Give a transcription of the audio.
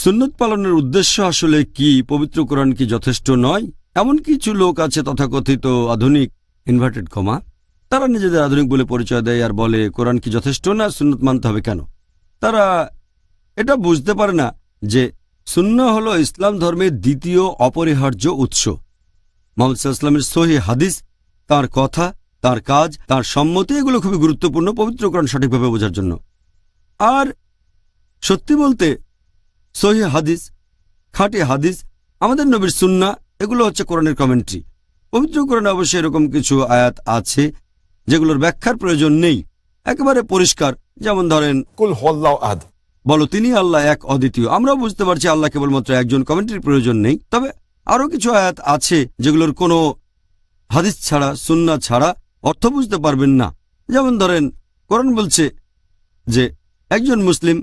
সুন্নত পালনের উদ্দেশ্য আসলে কি? পবিত্র কোরআন কি যথেষ্ট নয়? এমন কিছু লোক আছে তথাকথিত আধুনিক ইনভার্টেড কমা, তারা নিজেদের আধুনিক বলে পরিচয় দেয় আর বলে কোরআন কি যথেষ্ট না, সুন্নত মানতে হবে কেন? তারা এটা বুঝতে পারে না যে সুন্নাহ হলো ইসলাম ধর্মের দ্বিতীয় অপরিহার্য উৎস। মুহাম্মদ সাল্লাল্লাহু আলাইহি ওয়াসাল্লামের সহিহ হাদিস, তার কথা, তার কাজ, তার সম্মতি, এগুলো খুবই গুরুত্বপূর্ণ পবিত্র কোরআন সঠিকভাবে বোঝার জন্য। আর সত্যি বলতে সহিহ হাদিস, খাঁটি হাদিস, আমাদের নবীর সুন্নাহ, এগুলো হচ্ছে কোরআনের কমেন্ট্রি। পবিত্র কোরআনে অবশ্যই এরকম কিছু আয়াত আছে যেগুলোর ব্যাখ্যার প্রয়োজন নেই, একেবারে পরিষ্কার। যেমন ধরেন, কুল হুয়াল্লাহু আহাদ, বলো তিনি আল্লাহ এক, অদ্বিতীয়। আমরাও বুঝতে পারছি আল্লাহ কেবলমাত্র একজন, কমেন্ট্রির প্রয়োজন নেই। তবে আরও কিছু আয়াত আছে যেগুলোর কোনো হাদিস ছাড়া, সুন্নাহ ছাড়া অর্থ বুঝতে পারবেন না। যেমন ধরেন, কোরআন বলছে যে একজন মুসলিম